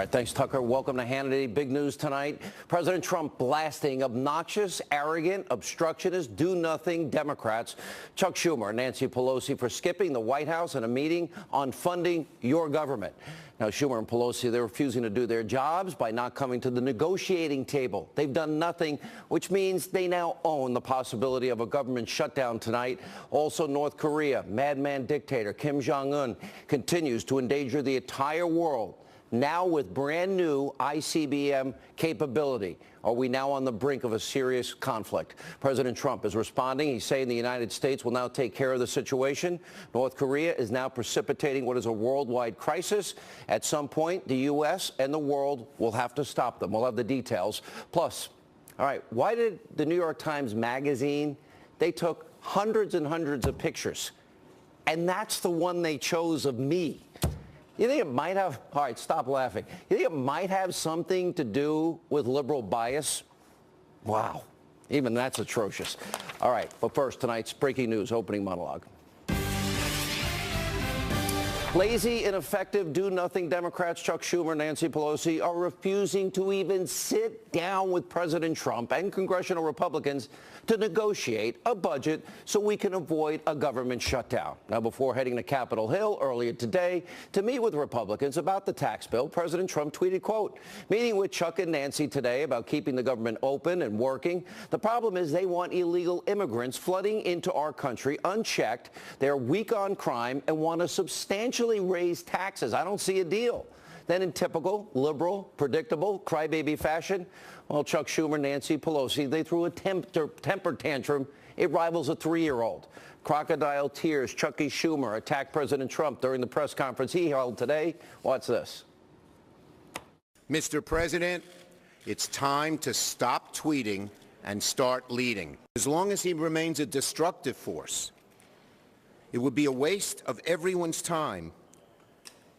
right, thanks, Tucker. Welcome to Hannity. Big news tonight. President Trump blasting obnoxious, arrogant, obstructionist, do-nothing Democrats, Chuck Schumer and Nancy Pelosi, for skipping the White House in a meeting on funding your government. Now, Schumer and Pelosi, they're refusing to do their jobs by not coming to the negotiating table. They've done nothing, which means they now own the possibility of a government shutdown tonight. Also, North Korea, madman dictator Kim Jong-un continues to endanger the entire world, now with brand new ICBM capability. Are we now on the brink of a serious conflict? President Trump is responding. He's saying the United States will now take care of the situation. North Korea is now precipitating what is a worldwide crisis. At some point, the U.S. and the world will have to stop them. We'll have the details. Plus, all right, why did the New York Times Magazine, they took hundreds and hundreds of pictures, and that's the one they chose of me. You think it might have, all right, stop laughing. You think it might have something to do with liberal bias? Wow, even that's atrocious. All right, but first, tonight's breaking news opening monologue. Lazy, ineffective, do-nothing Democrats Chuck Schumer and Nancy Pelosi are refusing to even sit down with President Trump and congressional Republicans to negotiate a budget so we can avoid a government shutdown. Now, before heading to Capitol Hill earlier today to meet with Republicans about the tax bill, President Trump tweeted, quote, meeting with Chuck and Nancy today about keeping the government open and working. The problem is they want illegal immigrants flooding into our country unchecked. They're weak on crime and want to substantially raise taxes. I don't see a deal. Then in typical, liberal, predictable, crybaby fashion, well, Chuck Schumer, Nancy Pelosi, they threw a temper tantrum. It rivals a 3-year-old. Crocodile tears, Chucky Schumer attacked President Trump during the press conference he held today. Watch this. Mr. President, it's time to stop tweeting and start leading. As long as he remains a destructive force, it would be a waste of everyone's time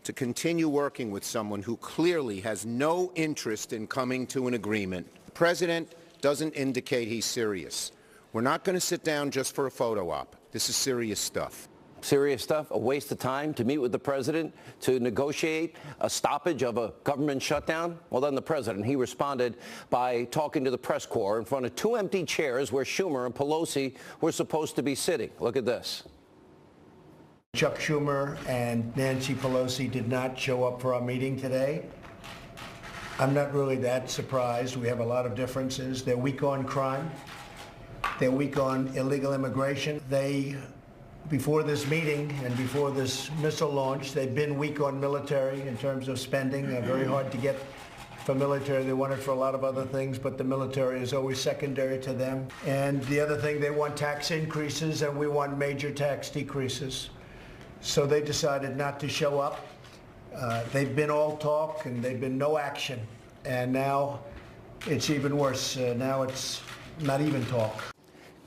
to continue working with someone who clearly has no interest in coming to an agreement. The President doesn't indicate he's serious. We're not going to sit down just for a photo op. This is serious stuff. Serious stuff, a waste of time to meet with the president to negotiate a stoppage of a government shutdown? Well, then the president, he responded by talking to the press corps in front of 2 empty chairs where Schumer and Pelosi were supposed to be sitting. Look at this. Chuck Schumer and Nancy Pelosi did not show up for our meeting today. I'm not really that surprised. We have a lot of differences. They're weak on crime. They're weak on illegal immigration. Before this meeting and before this missile launch, they've been weak on military in terms of spending. They're very hard to get for military. They want it for a lot of other things, but the military is always secondary to them. And the other thing, they want tax increases, and we want major tax decreases. So they decided not to show up. They've been all talk and they've been no action. And now it's even worse. Now it's not even talk.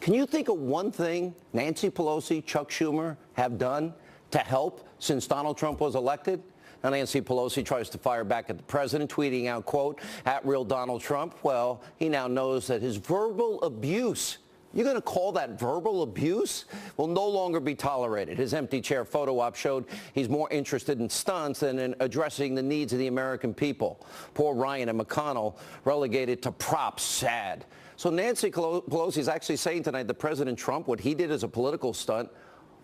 Can you think of one thing Nancy Pelosi, Chuck Schumer have done to help since Donald Trump was elected? Now, Nancy Pelosi tries to fire back at the president, tweeting out, quote, at real Donald Trump. Well, he now knows that his verbal abuse, you're going to call that verbal abuse, will no longer be tolerated. His empty chair photo op showed he's more interested in stunts than in addressing the needs of the American people. Poor Ryan and McConnell relegated to props, sad. So Nancy Pelosi is actually saying tonight that President Trump, what he did is a political stunt.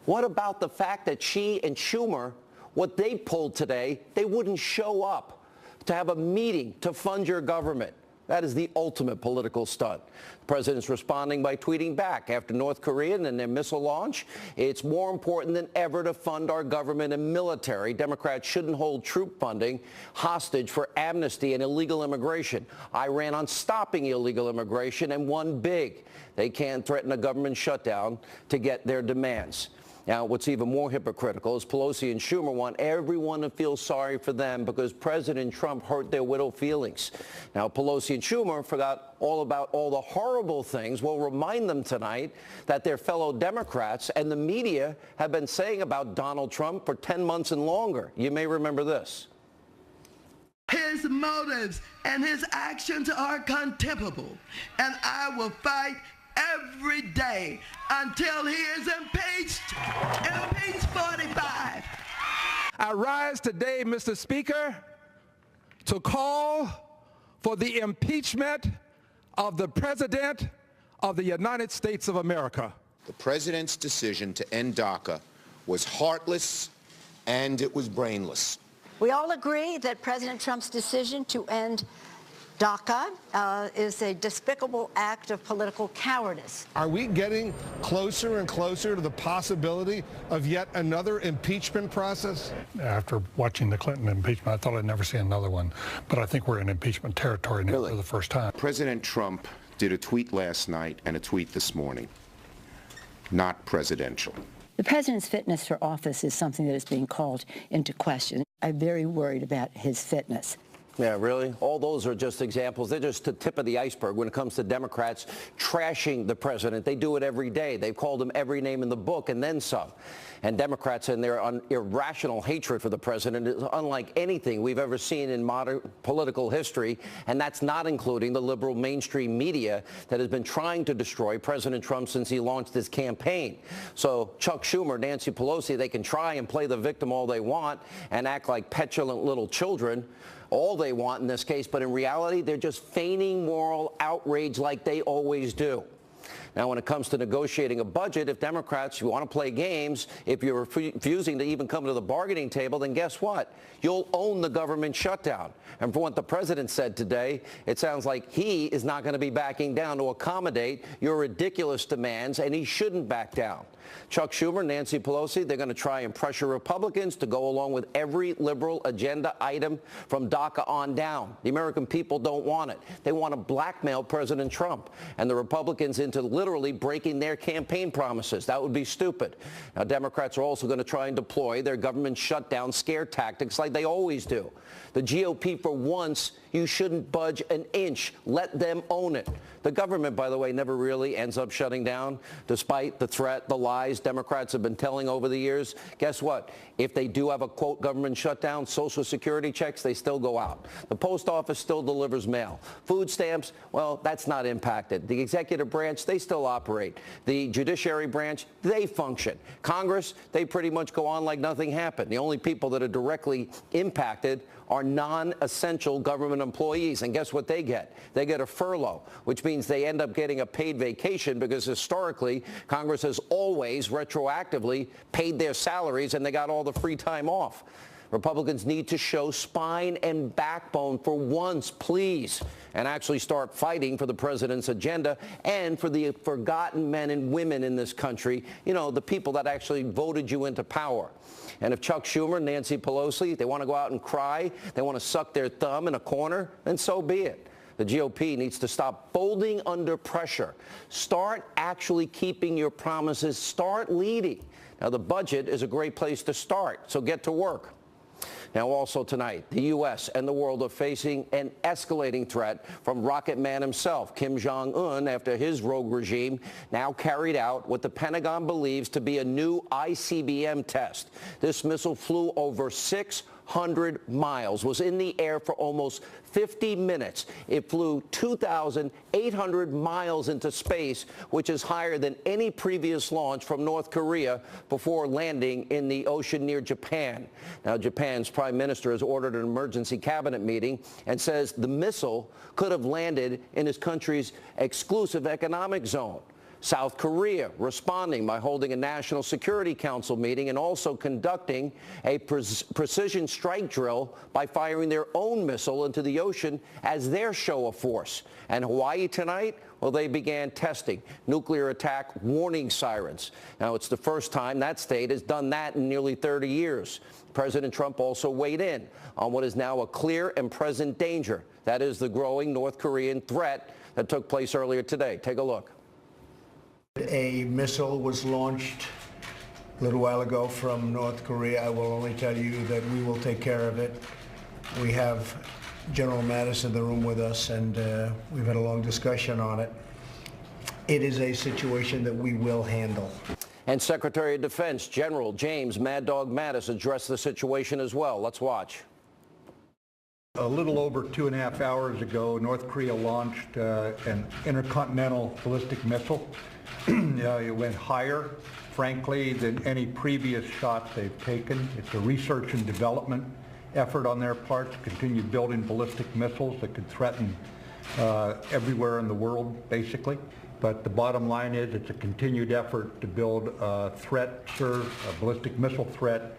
What about the fact that she and Schumer, what they pulled today, they wouldn't show up to have a meeting to fund your government? That is the ultimate political stunt. The president's responding by tweeting back after North Korea and their missile launch. It's more important than ever to fund our government and military. Democrats shouldn't hold troop funding hostage for amnesty and illegal immigration. I ran on stopping illegal immigration and won big. They can't threaten a government shutdown to get their demands. Now, what's even more hypocritical is Pelosi and Schumer want everyone to feel sorry for them because President Trump hurt their widow feelings. Now, Pelosi and Schumer forgot all about all the horrible things. We'll remind them tonight that their fellow Democrats and the media have been saying about Donald Trump for 10 months and longer. You may remember this. His motives and his actions are contemptible, and I will fight every day until he is impeached 45. I rise today, Mr. Speaker, to call for the impeachment of the President of the United States of America. The president's decision to end DACA was heartless and it was brainless. We all agree that President Trump's decision to end DACA is a despicable act of political cowardice. Are we getting closer and closer to the possibility of yet another impeachment process? After watching the Clinton impeachment, I thought I'd never see another one. But I think we're in impeachment territory now for the first time. President Trump did a tweet last night and a tweet this morning. Not presidential. The president's fitness for office is something that is being called into question. I'm very worried about his fitness. Yeah, really? All those are just examples. They're just the tip of the iceberg when it comes to Democrats trashing the president. They do it every day. They've called him every name in the book and then some. And Democrats and their irrational hatred for the president is unlike anything we've ever seen in modern political history, and that's not including the liberal mainstream media that has been trying to destroy President Trump since he launched his campaign. So Chuck Schumer, Nancy Pelosi, they can try and play the victim all they want and act like petulant little children, all they want in this case, but in reality, they're just feigning moral outrage like they always do. Now, when it comes to negotiating a budget, if Democrats, you want to play games, if you're refusing to even come to the bargaining table, then guess what? You'll own the government shutdown. And from what the president said today, it sounds like he is not going to be backing down to accommodate your ridiculous demands, and he shouldn't back down. Chuck Schumer, Nancy Pelosi, they're going to try and pressure Republicans to go along with every liberal agenda item from DACA on down. The American people don't want it. They want to blackmail President Trump and the Republicans into literally breaking their campaign promises. That would be stupid. Now, Democrats are also going to try and deploy their government shutdown scare tactics like they always do. The GOP, for once, you shouldn't budge an inch. Let them own it. The government, by the way, never really ends up shutting down, despite the threat, the lies Democrats have been telling over the years. Guess what? If they do have a, quote, government shutdown, Social Security checks, they still go out. The post office still delivers mail. Food stamps, well, that's not impacted. The executive branch, they still operate. The judiciary branch, they function. Congress, they pretty much go on like nothing happened. The only people that are directly impacted are non-essential government employees. And guess what they get? They get a furlough, which means they end up getting a paid vacation because historically, Congress has always retroactively paid their salaries and they got all the free time off. Republicans need to show spine and backbone for once, please, and actually start fighting for the president's agenda and for the forgotten men and women in this country, you know, the people that actually voted you into power. And if Chuck Schumer, Nancy Pelosi, they want to go out and cry, they want to suck their thumb in a corner, then so be it. The GOP needs to stop folding under pressure. Start actually keeping your promises. Start leading. Now, the budget is a great place to start, so get to work. Now, also tonight, the U.S. and the world are facing an escalating threat from Rocket Man himself, Kim Jong-un, after his rogue regime now carried out what the Pentagon believes to be a new ICBM test. This missile flew over 600 miles, was in the air for almost 50 minutes. It flew 2,800 miles into space, which is higher than any previous launch from North Korea before landing in the ocean near Japan. Now, Japan's prime minister has ordered an emergency cabinet meeting and says the missile could have landed in his country's exclusive economic zone. South Korea responding by holding a National Security Council meeting and also conducting a precision strike drill by firing their own missile into the ocean as their show of force. And Hawaii tonight, well, they began testing nuclear attack warning sirens. Now, it's the first time that state has done that in nearly 30 years. President Trump also weighed in on what is now a clear and present danger. That is the growing North Korean threat that took place earlier today. Take a look. A missile was launched a little while ago from North Korea. I will only tell you that we will take care of it. We have General Mattis in the room with us, and we've had a long discussion on it. It is a situation that we will handle. And Secretary of Defense General James Mad Dog Mattis addressed the situation as well. Let's watch. A little over 2.5 hours ago, North Korea launched an intercontinental ballistic missile. It went higher, frankly, than any previous shot they've taken. It's a research and development effort on their part to continue building ballistic missiles that could threaten everywhere in the world, basically. But the bottom line is it's a continued effort to build a threat, a ballistic missile threat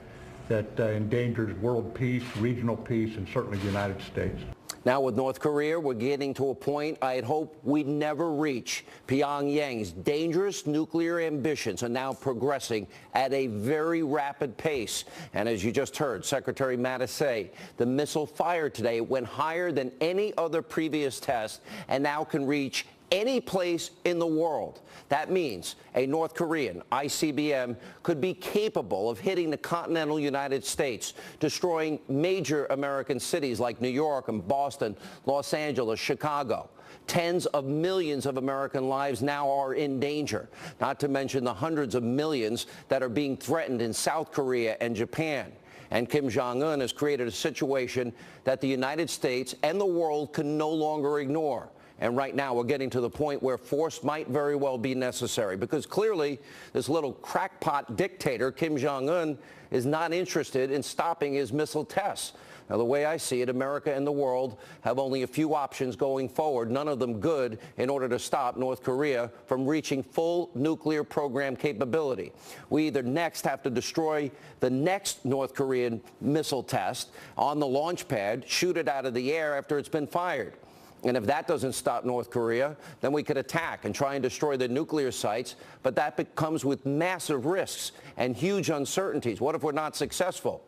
that endangers world peace, regional peace, and certainly the United States. Now with North Korea, we're getting to a point I had hoped we'd never reach. Pyongyang's dangerous nuclear ambitions are now progressing at a very rapid pace. And as you just heard Secretary Mattis say, the missile fired today went higher than any other previous test and now can reach any place in the world. That means a North Korean ICBM could be capable of hitting the continental United States, destroying major American cities like New York and Boston, Los Angeles, Chicago. Tens of millions of American lives now are in danger, not to mention the hundreds of millions that are being threatened in South Korea and Japan. And Kim Jong-un has created a situation that the United States and the world can no longer ignore. And right now, we're getting to the point where force might very well be necessary, because clearly this little crackpot dictator, Kim Jong-un, is not interested in stopping his missile tests. Now, the way I see it, America and the world have only a few options going forward, none of them good, in order to stop North Korea from reaching full nuclear program capability. We either next have to destroy the next North Korean missile test on the launch pad, shoot it out of the air after it's been fired. And if that doesn't stop North Korea, then we could attack and try and destroy the nuclear sites. But that comes with massive risks and huge uncertainties. What if we're not successful?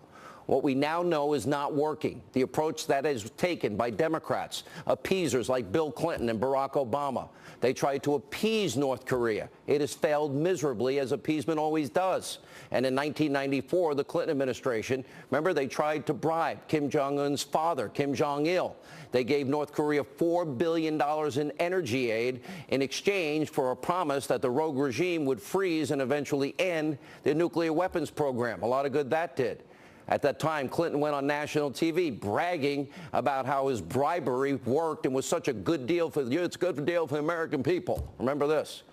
What we now know is not working. The approach that is taken by Democrats, appeasers like Bill Clinton and Barack Obama. They tried to appease North Korea. It has failed miserably, as appeasement always does. And in 1994, the Clinton administration, remember, they tried to bribe Kim Jong-un's father, Kim Jong-il. They gave North Korea $4 billion in energy aid in exchange for a promise that the rogue regime would freeze and eventually end their nuclear weapons program. A lot of good that did. At that time, Clinton went on national TV bragging about how his bribery worked and was such a good deal for it's a good deal for the American people. Remember this.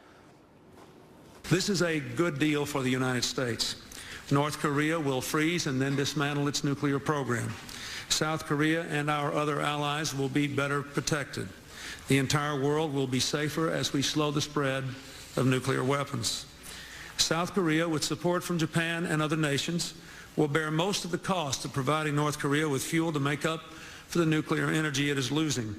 This is a good deal for the United States. North Korea will freeze and then dismantle its nuclear program. South Korea and our other allies will be better protected. The entire world will be safer as we slow the spread of nuclear weapons. South Korea, with support from Japan and other nations, will bear most of the cost of providing North Korea with fuel to make up for the nuclear energy it is losing.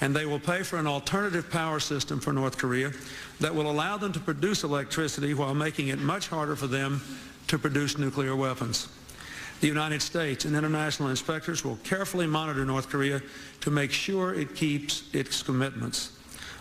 And they will pay for an alternative power system for North Korea that will allow them to produce electricity while making it much harder for them to produce nuclear weapons. The United States and international inspectors will carefully monitor North Korea to make sure it keeps its commitments.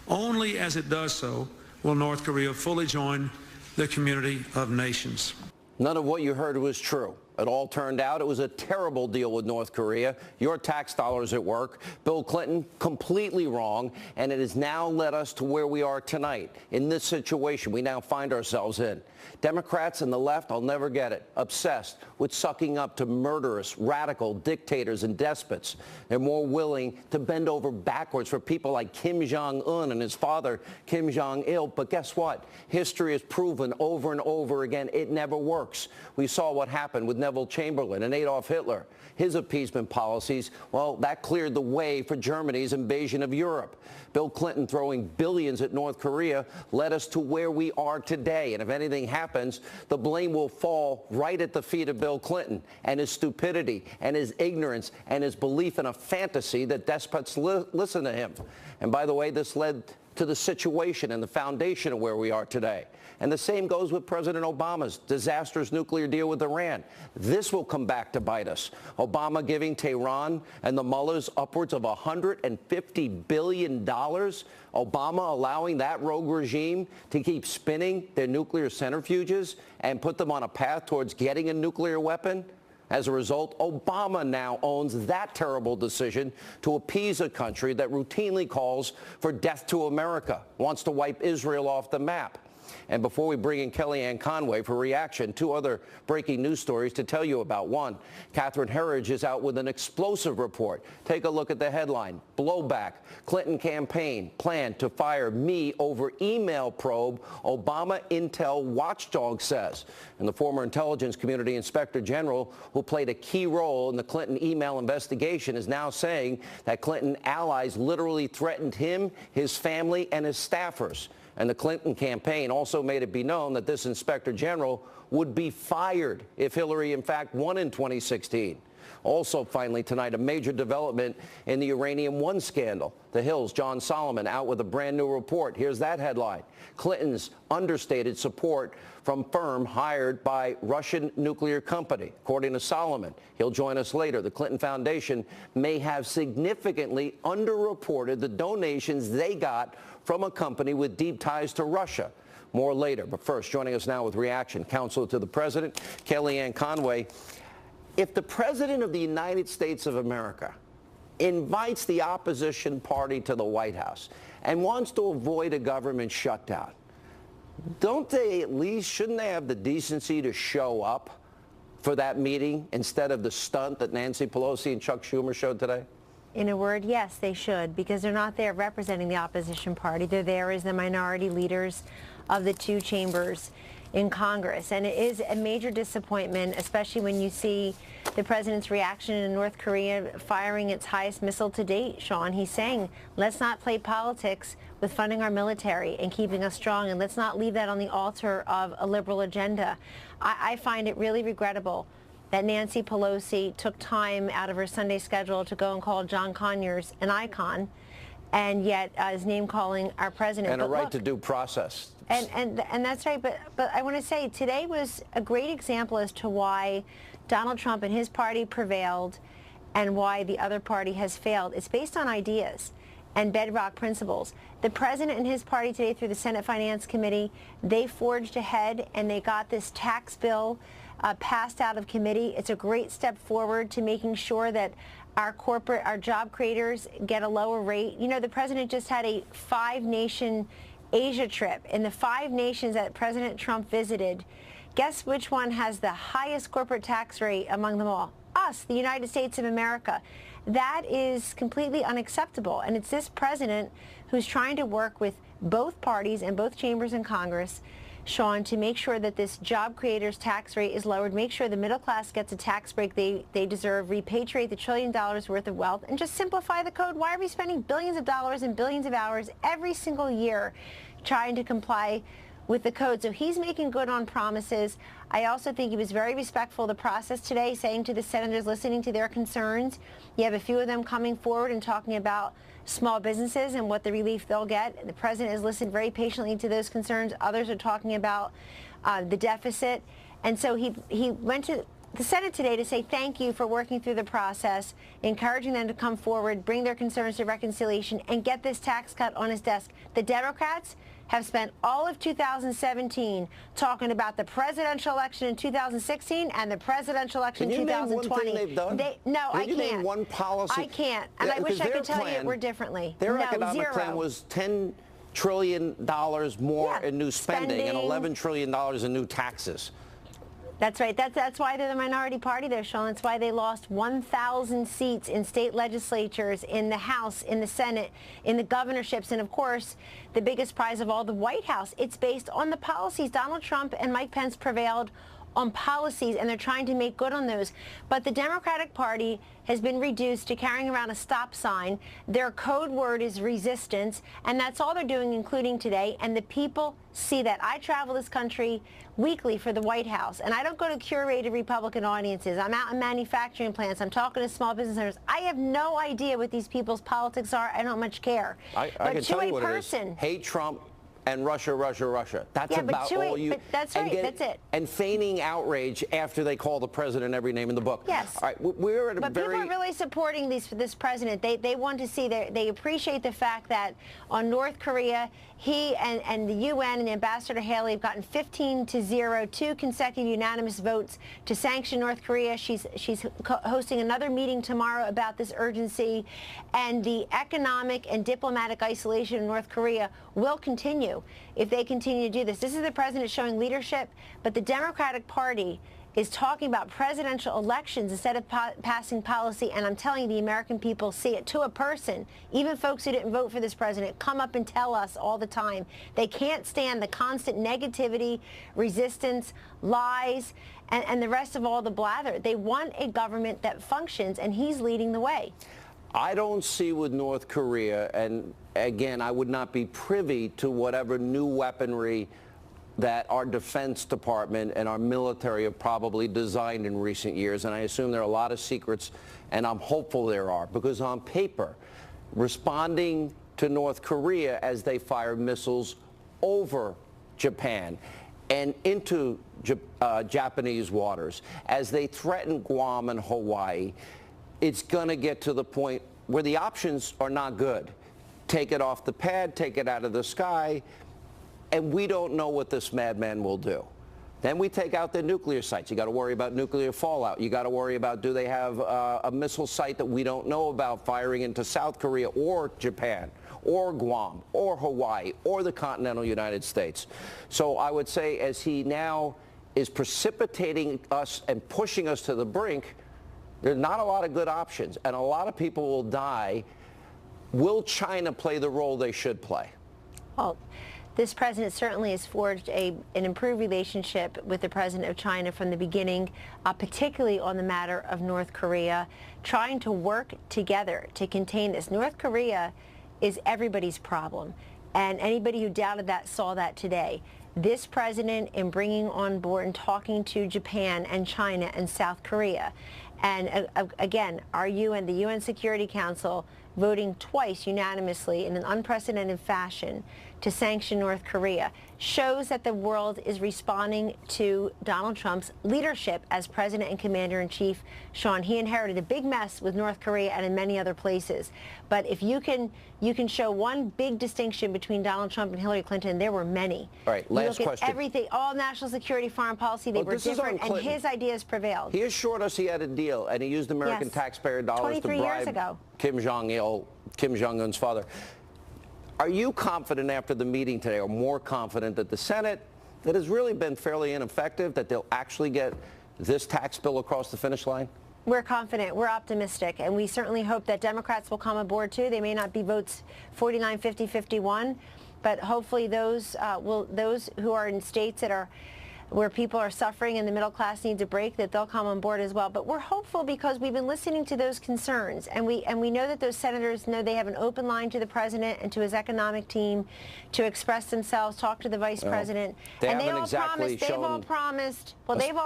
Only as it does so will North Korea fully join the community of nations. None of what you heard was true. It all turned out it was a terrible deal with North Korea. Your tax dollars at work. Bill Clinton completely wrong, and it has now led us to where we are tonight. In this situation we now find ourselves in. Democrats and the left, I'll never get it, obsessed with sucking up to murderous, radical dictators and despots. They're more willing to bend over backwards for people like Kim Jong-un and his father, Kim Jong-il. But guess what? History has proven over and over again it never works. We saw what happened with Neville Chamberlain and Adolf Hitler. His appeasement policies, well, that cleared the way for Germany's invasion of Europe. Bill Clinton throwing billions at North Korea led us to where we are today. And if anything happens, the blame will fall right at the feet of Bill Clinton and his stupidity and his ignorance and his belief in a fantasy that despots listen to him. And by the way, this led to the situation and the foundation of where we are today. And the same goes with President Obama's disastrous nuclear deal with Iran. This will come back to bite us. Obama giving Tehran and the mullahs upwards of $150 billion. Obama allowing that rogue regime to keep spinning their nuclear centrifuges and put them on a path towards getting a nuclear weapon. As a result, Obama now owns that terrible decision to appease a country that routinely calls for death to America, wants to wipe Israel off the map. And before we bring in Kellyanne Conway for reaction, two other breaking news stories to tell you about. One, Catherine Herridge is out with an explosive report. Take a look at the headline. Blowback. Clinton campaign planned to fire me over email probe, Obama Intel watchdog says. And the former intelligence community inspector general who played a key role in the Clinton email investigation is now saying that Clinton allies literally threatened him, his family, and his staffers. And the Clinton campaign also made it be known that this inspector general would be fired if Hillary, in fact, won in 2016. Also, finally, tonight, a major development in the Uranium One scandal. The Hill's John Solomon out with a brand new report. Here's that headline. Clinton's understated support from firm hired by Russian nuclear company. According to Solomon, he'll join us later, the Clinton Foundation may have significantly underreported the donations they got from a company with deep ties to Russia. More later, but first, joining us now with reaction, counsel to the president, Kellyanne Conway. If the president of the United States of America invites the opposition party to the White House and wants to avoid a government shutdown, shouldn't they have the decency to show up for that meeting instead of the stunt that Nancy Pelosi and Chuck Schumer showed today? In a word, yes, they should, because they're not there representing the opposition party. They're there as the minority leaders of the two chambers in Congress. And it is a major disappointment, especially when you see the president's reaction in North Korea firing its highest missile to date, Sean. He's saying, let's not play politics with funding our military and keeping us strong, and let's not leave that on the altar of a liberal agenda. I find it really regrettable that Nancy Pelosi took time out of her Sunday schedule to go and call John Conyers an icon, and yet is name-calling our president. And but a right look, to due process. And that's right, but I want to say today was a great example as to why Donald Trump and his party prevailed and why the other party has failed. It's based on ideas and bedrock principles. The president and his party today through the Senate Finance Committee, they forged ahead and they got this tax bill passed out of committee. It's a great step forward to making sure that our job creators get a lower rate. You know, the president just had a 5-nation Asia trip. In the 5 nations that President Trump visited, guess which one has the highest corporate tax rate among them all? Us, the United States of America. That is completely unacceptable. And it's this president who's trying to work with both parties and both chambers in Congress, Sean, to make sure that this job creators tax rate is lowered, make sure the middle class gets a tax break they deserve, repatriate the $1 trillion worth of wealth, and just simplify the code. Why are we spending billions of dollars and billions of hours every single year trying to comply with the code? So he's making good on promises. I also think he was very respectful of the process today, saying to the senators, listening to their concerns. You have a few of them coming forward and talking about small businesses and what the relief they'll get. The president has listened very patiently to those concerns. Others are talking about the deficit. And so he went to the Senate today to say thank you for working through the process, encouraging them to come forward, bring their concerns to reconciliation, and get this tax cut on his desk. The Democrats have spent all of 2017 talking about the presidential election in 2016 and the presidential election in 2020. Can you name one thing they've done? No, I can't. Can you name one policy? I can't. And I wish I could tell you it were differently. Their economic plan was $10 trillion more in new spending and $11 trillion in new taxes. That's right. That's why they're the minority party there, Sean. That's why they lost 1,000 seats in state legislatures, in the House, in the Senate, in the governorships, and, of course, the biggest prize of all, the White House. It's based on the policies. Donald Trump and Mike Pence prevailed on policies, and they're trying to make good on those. But the Democratic Party has been reduced to carrying around a stop sign. Their code word is resistance, and that's all they're doing, including today. And the people see that. I travel this country weekly for the White House, and I don't go to curated Republican audiences. I'm out in manufacturing plants. I'm talking to small business owners. I have no idea what these people's politics are. I don't much care. I can tell you what it is. Hate Trump and Russia, Russia, Russia. That's about all you... That's right, that's it. And feigning outrage after they call the president every name in the book. Yes. All right, we're at a But people are really supporting this president. They want to see, they appreciate the fact that on North Korea, he and the UN and Ambassador Haley have gotten 15-0, 2 consecutive unanimous votes to sanction North Korea. She's hosting another meeting tomorrow about this urgency. And the economic and diplomatic isolation in North Korea will continue. to if they continue to do this. This is the president showing leadership, but the Democratic Party is talking about presidential elections instead of passing policy, and I'm telling you, the American people see it to a person. Even folks who didn't vote for this president come up and tell us all the time. They can't stand the constant negativity, resistance, lies, and the rest of all the blather. They want a government that functions, and he's leading the way. I don't see with North Korea, and again, I would not be privy to whatever new weaponry that our Defense Department and our military have probably designed in recent years, and I assume there are a lot of secrets, and I'm hopeful there are, because on paper, responding to North Korea as they fire missiles over Japan and into Japanese waters, as they threaten Guam and Hawaii, it's going to get to the point where the options are not good. Take it off the pad, take it out of the sky, and we don't know what this madman will do. Then we take out the nuclear sites. You got to worry about nuclear fallout. You got to worry about, do they have a missile site that we don't know about firing into South Korea or Japan or Guam or Hawaii or the continental United States. So I would say, as he now is precipitating us and pushing us to the brink, there's not a lot of good options, and a lot of people will die. Will China play the role they should play? Well, this president certainly has forged an improved relationship with the president of China from the beginning, particularly on the matter of North Korea, trying to work together to contain this. North Korea is everybody's problem, and anybody who doubted that saw that today. This president, in bringing on board and talking to Japan and China and South Korea, and again, our UN, the UN Security Council, voting twice unanimously in an unprecedented fashion to sanction North Korea, shows that the world is responding to Donald Trump's leadership as president and commander-in-chief. Sean, he inherited a big mess with North Korea and in many other places. But if you can show one big distinction between Donald Trump and Hillary Clinton, there were many. All right, last you look question. At everything, all national security, foreign policy, they were different, and his ideas prevailed. He assured us he had a deal, and he used American taxpayer dollars to 23 bribe years ago. Kim Jong-un's father. Are you confident after the meeting today, or more confident, that the Senate, that has really been fairly ineffective, that they'll actually get this tax bill across the finish line? We're confident, we're optimistic, and we certainly hope that Democrats will come aboard too. They may not be votes 49, 50, 51, but hopefully those who are in states that are where people are suffering and the middle class needs a break, that they'll come on board as well. But we're hopeful because we've been listening to those concerns, and we know that those senators know they have an open line to the president and to his economic team to express themselves, talk to the vice president. And they've all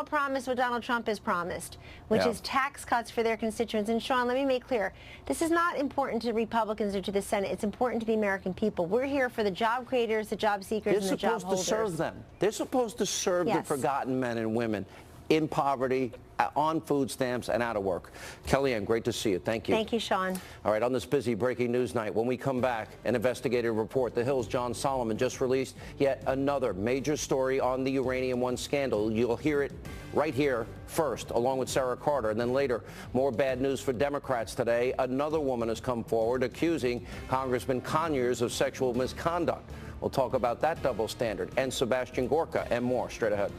promised what Donald Trump has promised, which is tax cuts for their constituents. And Sean, let me make clear, this is not important to Republicans or to the Senate. It's important to the American people. We're here for the job creators, the job seekers, and the job holders. They're supposed to serve them. They're supposed to serve the forgotten men and women in poverty, on food stamps, and out of work. Kellyanne, great to see you. Thank you. Thank you, Sean. All right, on this busy breaking news night, when we come back, an investigative report. The Hill's John Solomon just released yet another major story on the Uranium One scandal. You'll hear it right here first, along with Sara Carter, and then later, more bad news for Democrats today. Another woman has come forward accusing Congressman Conyers of sexual misconduct. We'll talk about that double standard and Sebastian Gorka and more straight ahead.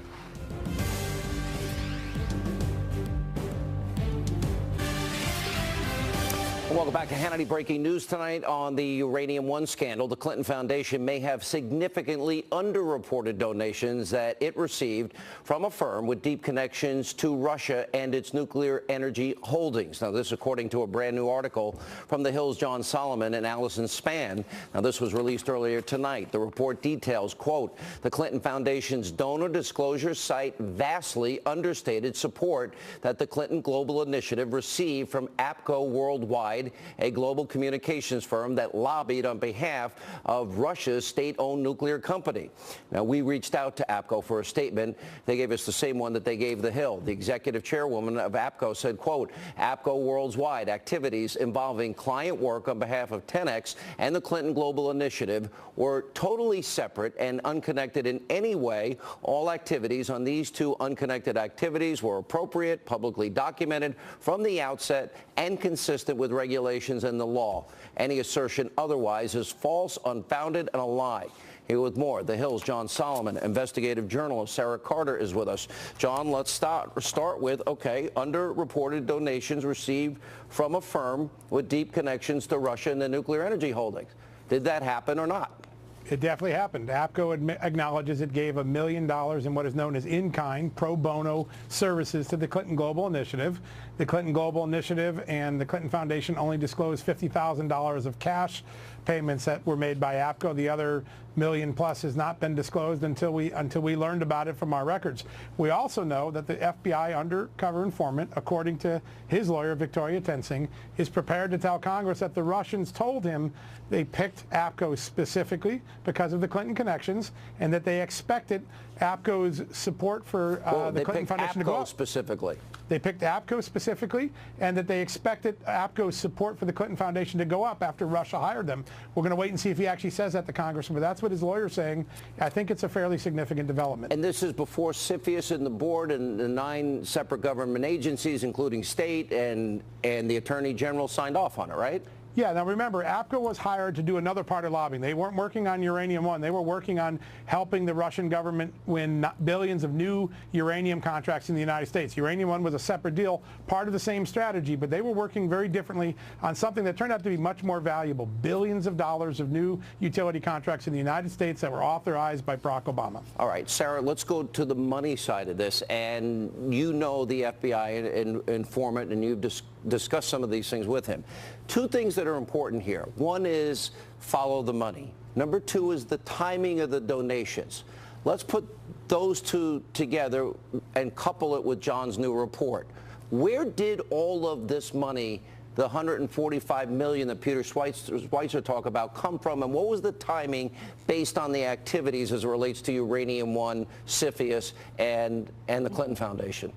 Welcome back to Hannity. Breaking news tonight on the Uranium One scandal. The Clinton Foundation may have significantly underreported donations that it received from a firm with deep connections to Russia and its nuclear energy holdings. Now, this according to a brand new article from the Hill's John Solomon and Allison Spann. Now, this was released earlier tonight. The report details, quote, the Clinton Foundation's donor disclosure site vastly understated support that the Clinton Global Initiative received from APCO Worldwide, a global communications firm that lobbied on behalf of Russia's state-owned nuclear company. Now, we reached out to APCO for a statement. They gave us the same one that they gave the Hill. The executive chairwoman of APCO said, quote, APCO Worldwide activities involving client work on behalf of 10X and the Clinton Global Initiative were totally separate and unconnected in any way. All activities on these two unconnected activities were appropriate, publicly documented from the outset, and consistent with regulations and the law. Any assertion otherwise is false, unfounded, and a lie. Here with more, The Hill's John Solomon, investigative journalist Sara Carter is with us. John, let's start with, okay, underreported donations received from a firm with deep connections to Russia and the nuclear energy holdings. Did that happen or not? It definitely happened. APCO acknowledges it gave $1 million in what is known as in-kind pro bono services to the Clinton Global Initiative. The Clinton Global Initiative and the Clinton Foundation only disclosed $50,000 of cash payments that were made by APCO. The other $1 million plus has not been disclosed until we learned about it from our records. We also know that the FBI undercover informant, according to his lawyer, Victoria Tensing, is prepared to tell Congress that the Russians told him they picked APCO specifically because of the Clinton connections, and that they expected APCO's support for the Clinton Foundation to go up. Specifically. They picked APCO specifically, and that they expected APCO's support for the Clinton Foundation to go up after Russia hired them. We're going to wait and see if he actually says that to Congress, but that's what his lawyer's saying. I think it's a fairly significant development. And this is before CFIUS and the board and the 9 separate government agencies, including state and the Attorney General, signed off on it, right? Yeah, now remember, APCO was hired to do another part of lobbying. They weren't working on Uranium One. They were working on helping the Russian government win billions of new uranium contracts in the United States. Uranium One was a separate deal, part of the same strategy, but they were working very differently on something that turned out to be much more valuable, billions of dollars of new utility contracts in the United States that were authorized by Barack Obama. All right, Sara, let's go to the money side of this. And you know the FBI informant, and you've discussed some of these things with him. 2 things that are important here. One is follow the money. Number 2 is the timing of the donations. Let's put those 2 together and couple it with John's new report. Where did all of this money, the $145 million that Peter Schweitzer talked about, come from, and what was the timing based on the activities as it relates to Uranium One, CFIUS, and the Clinton Foundation?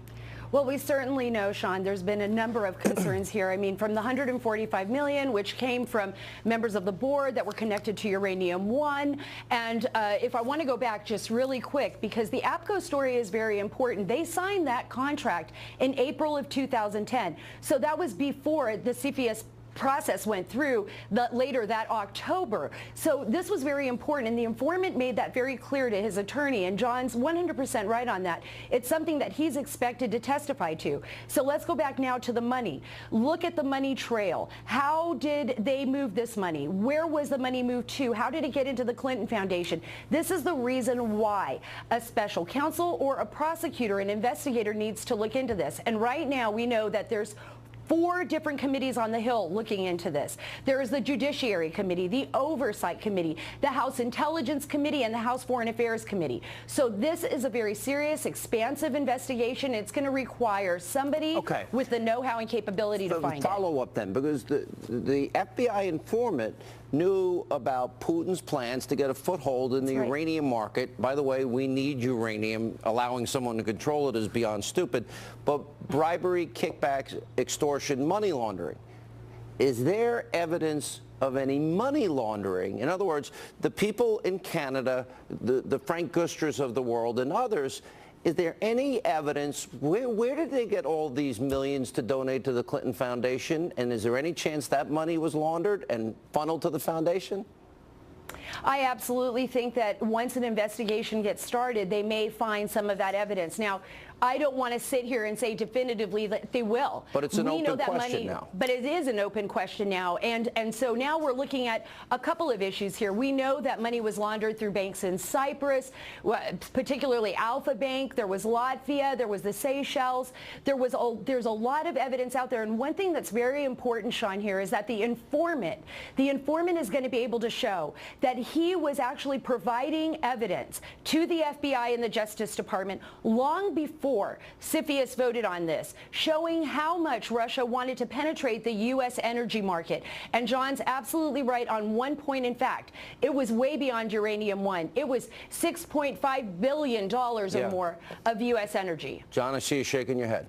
Well, we certainly know, Sean, there's been a number of concerns here. I mean, from the $145 million, which came from members of the board that were connected to Uranium One. And if I want to go back just really quick, because the APCO story is very important, they signed that contract in April of 2010. So that was before the CFIUS process went through later that October. So this was very important, and the informant made that very clear to his attorney, and John's 100% right on that. It's something that he's expected to testify to. So let's go back now to the money. Look at the money trail. How did they move this money? Where was the money moved to? How did it get into the Clinton Foundation? This is the reason why a special counsel or a prosecutor, an investigator, needs to look into this. And right now we know that there's 4 different committees on the Hill looking into this. There is the Judiciary Committee, the Oversight Committee, the House Intelligence Committee, and the House Foreign Affairs Committee. So this is a very serious, expansive investigation. It's going to require somebody with the know-how and capability to find it. Follow up then, because the FBI informant knew about Putin's plans to get a foothold in the uranium market. By the way, we need uranium. Allowing someone to control it is beyond stupid. But bribery, kickbacks, extortion, money laundering. Is there evidence of any money laundering? In other words, the people in Canada, the Frank Gusters of the world and others, is there any evidence? Where did they get all these millions to donate to the Clinton Foundation? And is there any chance that money was laundered and funneled to the foundation? I absolutely think that once an investigation gets started, they may find some of that evidence. Now, I don't want to sit here and say definitively that they will. But it's an open question now. But it is an open question now. And so now we're looking at a couple of issues here. We know that money was laundered through banks in Cyprus, particularly Alpha Bank. There was Latvia. There was the Seychelles. There's a lot of evidence out there. And one thing that's very important, Sean, here is that the informant is going to be able to show that he was actually providing evidence to the FBI and the Justice Department long before CFIUS voted on this, showing how much Russia wanted to penetrate the U.S. energy market. And John's absolutely right on one point. In fact, it was way beyond Uranium One. It was $6.5 billion or more of U.S. energy. John, I see you shaking your head.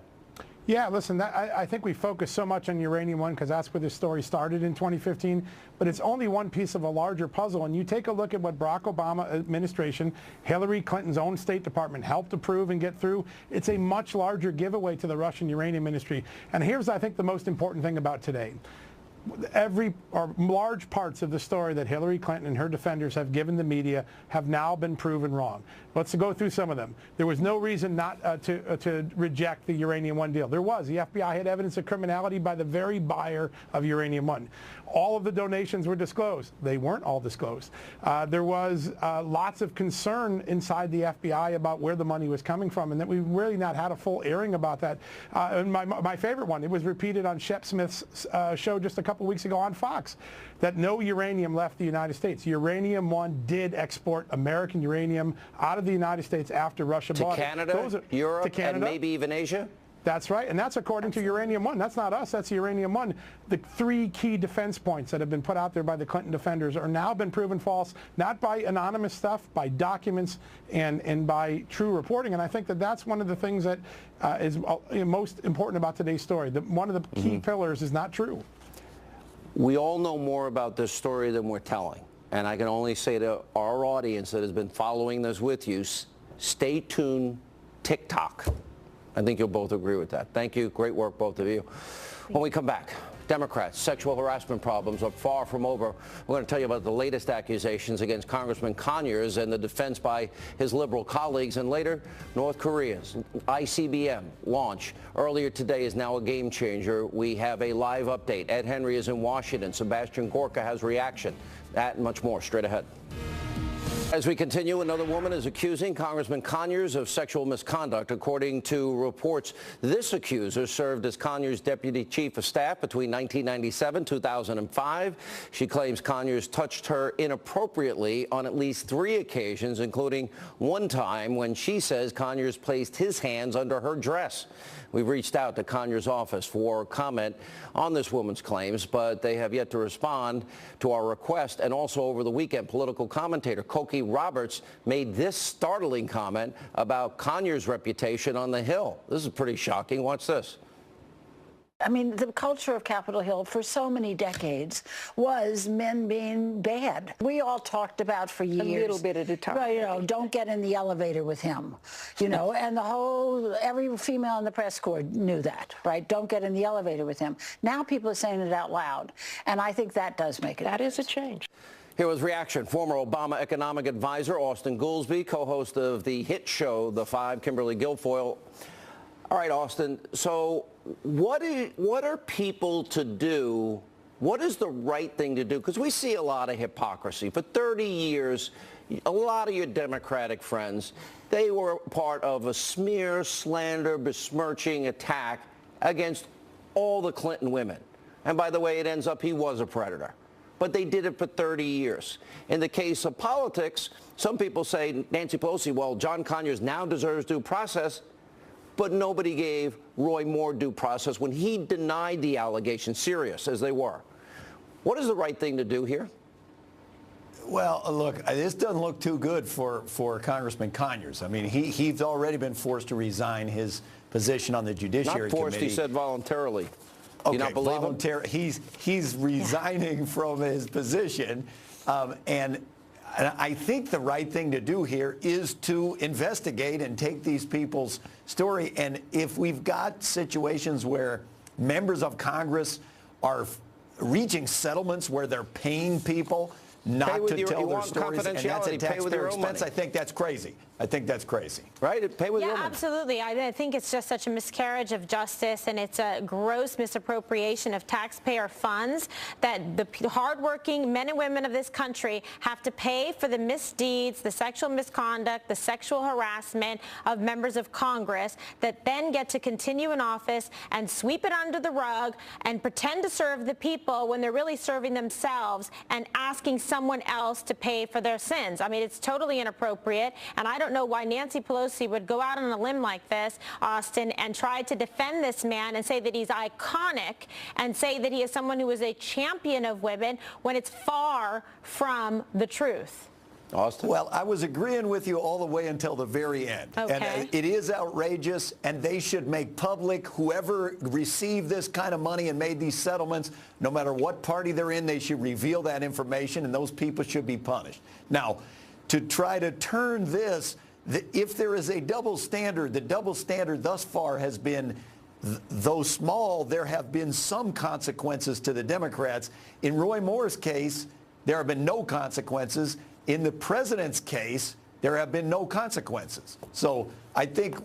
Yeah, listen, I think we focus so much on Uranium One because that's where this story started in 2015, but it's only one piece of a larger puzzle. And you take a look at what Barack Obama administration, Hillary Clinton's own State Department helped approve and get through. It's a much larger giveaway to the Russian uranium industry. And here's, I think, the most important thing about today. large parts of the story that Hillary Clinton and her defenders have given the media have now been proven wrong. Let's go through some of them. There was no reason not to reject the Uranium One deal. There was. The FBI had evidence of criminality by the very buyer of Uranium One. All of the donations were disclosed. They weren't all disclosed. There was lots of concern inside the FBI about where the money was coming from, and that we've really not had a full airing about that. And my favorite one, it was repeated on Shep Smith's show just a couple weeks ago on Fox, that no uranium left the United States. Uranium One did export American uranium out of the United States after Russia bought it. To Canada, Europe, and maybe even Asia? That's right, and that's according to Uranium One. That's not us, that's Uranium One. The 3 key defense points that have been put out there by the Clinton defenders are now been proven false, not by anonymous stuff, by documents and by true reporting. And I think that that's one of the things that is most important about today's story. One of the key pillars is not true. We all know more about this story than we're telling. And I can only say to our audience that has been following this with you, stay tuned, TikTok. I think you'll both agree with that. Thank you. Great work, both of you. When we come back, Democrats' sexual harassment problems are far from over. We're going to tell you about the latest accusations against Congressman Conyers and the defense by his liberal colleagues. And later, North Korea's ICBM launch earlier today is now a game changer. We have a live update. Ed Henry is in Washington. Sebastian Gorka has reaction. That and much more straight ahead. As we continue, another woman is accusing Congressman Conyers of sexual misconduct. According to reports, this accuser served as Conyers' deputy chief of staff between 1997 and 2005. She claims Conyers touched her inappropriately on at least 3 occasions, including one time when she says Conyers placed his hands under her dress. We've reached out to Conyers' office for comment on this woman's claims, but they have yet to respond to our request. And also over the weekend, political commentator Cokie Roberts made this startling comment about Conyers' reputation on the Hill. This is pretty shocking. Watch this. I mean, the culture of Capitol Hill for so many decades was men being bad. We all talked about for years. A little bit at a time. You know, don't get in the elevator with him. You know, and every female in the press corps knew that, right? Don't get in the elevator with him. Now people are saying it out loud, and I think that does make it. That is a change. Here was reaction. Former Obama economic advisor Austin Goolsbee, co-host of the hit show The Five, Kimberly Guilfoyle. All right, Austin, so what are people to do? What is the right thing to do? Because we see a lot of hypocrisy. For 30 years, a lot of your Democratic friends, they were part of a smear, slander, besmirching attack against all the Clinton women. And by the way, it ends up he was a predator. But they did it for 30 years. In the case of politics, some people say, Nancy Pelosi, well, John Conyers now deserves due process. But nobody gave Roy Moore due process when he denied the allegations, serious as they were. What is the right thing to do here? Well, look, this doesn't look too good for Congressman Conyers. I mean, he's already been forced to resign his position on the Judiciary Committee. Not forced, he said voluntarily. Okay, you not believe him? He's resigning from his position, and I think the right thing to do here is to investigate and take these people's story. And if we've got situations where members of Congress are reaching settlements where they're paying people not to tell their stories, and that's at taxpayer expense, I think that's crazy. I think that's crazy. Right? Pay with your money. Yeah, absolutely. I think it's just such a miscarriage of justice, and it's a gross misappropriation of taxpayer funds that the hardworking men and women of this country have to pay for the misdeeds, the sexual misconduct, the sexual harassment of members of Congress that then get to continue in office and sweep it under the rug and pretend to serve the people when they're really serving themselves and asking someone else to pay for their sins. I mean, it's totally inappropriate, and I don't know why Nancy Pelosi would go out on a limb like this, Austin, and try to defend this man and say that he's iconic and say that he is someone who is a champion of women when it's far from the truth. Austin? Well, I was agreeing with you all the way until the very end. Okay. And it is outrageous, and they should make public whoever received this kind of money and made these settlements, no matter what party they're in, they should reveal that information, and those people should be punished. Now, to try to turn this, if there is a double standard, the double standard thus far has been though small, there have been some consequences to the Democrats. In Roy Moore's case, there have been no consequences. In the president's case, there have been no consequences. So I think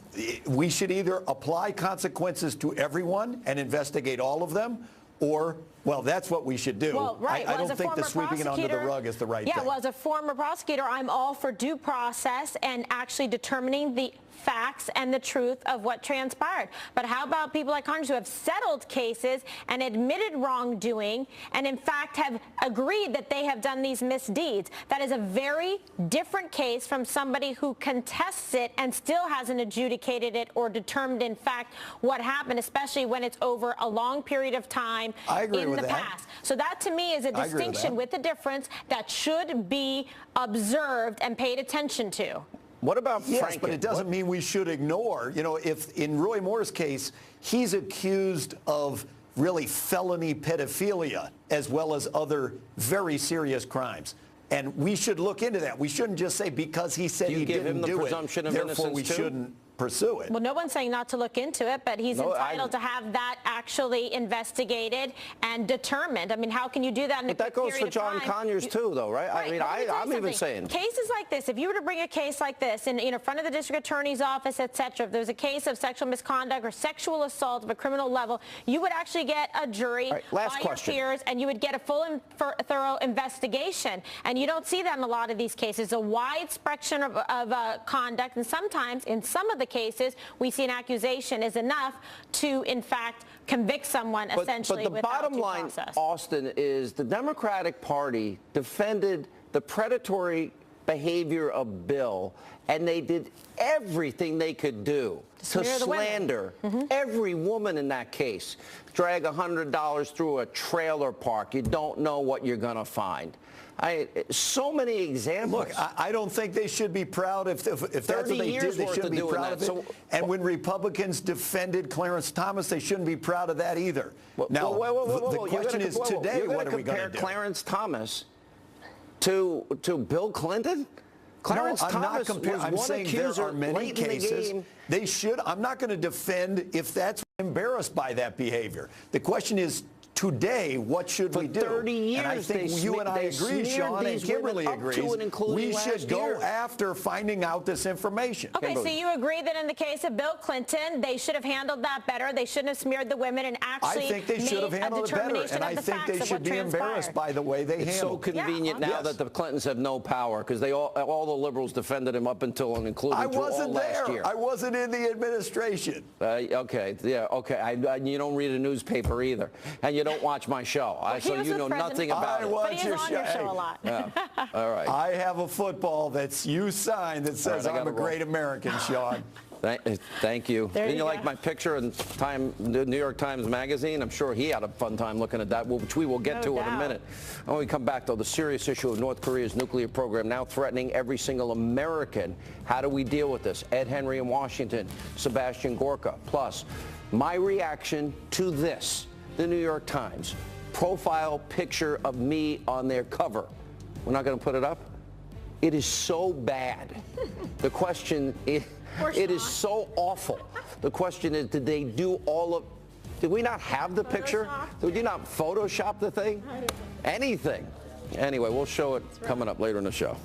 we should either apply consequences to everyone and investigate all of them, or, well, that's what we should do. Well, right. I don't think that sweeping it under the rug is the right thing. Yeah, well, as a former prosecutor, I'm all for due process and actually determining the facts and the truth of what transpired. But how about people like Congress who have settled cases and admitted wrongdoing and in fact have agreed that they have done these misdeeds? That is a very different case from somebody who contests it and still hasn't adjudicated it or determined in fact what happened, especially when it's over a long period of time in the past. So that to me is a distinction with a difference that should be observed and paid attention to. What about Yes, Franken? but it doesn't mean we should ignore. You know, if in Roy Moore's case, he's accused of really felony pedophilia as well as other very serious crimes. And we should look into that. We shouldn't just say because he said he didn't do it, therefore we shouldn't pursue it. Well, no one's saying not to look into it, but he's entitled to have that actually investigated and determined. I mean, how can you do that in a quick period of time? But that goes for John Conyers too, though, right? I mean, I'm even saying cases like this. If you were to bring a case like this in front of the district attorney's office, etc., if there's a case of sexual misconduct or sexual assault of a criminal level, you would actually get a jury by your peers, and you would get a full and thorough investigation. And you don't see that in a lot of these cases. A wide spectrum of conduct, and sometimes in some of the cases, we see an accusation is enough to, in fact, convict someone essentially but the bottom line, Austin, is the Democratic Party defended the predatory behavior of Bill, and they did everything they could do to slander every woman in that case. Drag $100 through a trailer park. You don't know what you're going to find. So many examples. Look, I don't think they should be proud if that's what they did. They shouldn't be proud of it. And when Republicans defended Clarence Thomas, they shouldn't be proud of that either. Now, the question is today, what are we going to do? Compare Clarence Thomas to Bill Clinton? Clarence no, I'm Thomas not comparing. I'm saying there are many cases. They should. I'm not going to defend if that's embarrassed by that behavior. The question is, today, what should we do? 30 years, and I think you and I agree, Sean, and Kimberly agrees, we should go after finding out this information. Okay, so you agree that in the case of Bill Clinton, they should have handled that better. They shouldn't have smeared the women and actually I think they should have handled it better, and I think they should be embarrassed by the way they handled it. It's so convenient now that the Clintons have no power because they all the liberals defended him up until and including I wasn't last year. I wasn't in the administration. Okay, yeah, okay. You don't read a newspaper either, and you don't watch my show, so you know nothing about it. But he's on your show a lot. Yeah. All right. I have a football that's you signed that says I'm a great American, Sean. Thank you. Didn't you like my picture in the New York Times Magazine? I'm sure he had a fun time looking at that, which we will get to in a minute. When we come back, though, the serious issue of North Korea's nuclear program now threatening every single American. How do we deal with this? Ed Henry in Washington, Sebastian Gorka. Plus, my reaction to this. The New York Times profile picture of me on their cover. We're not going to put it up. It is so bad. The question is, it is so awful. The question is, did they do all of, did we not have the picture? Did you not Photoshop the thing? Anything. Anyway, we'll show it coming up later in the show.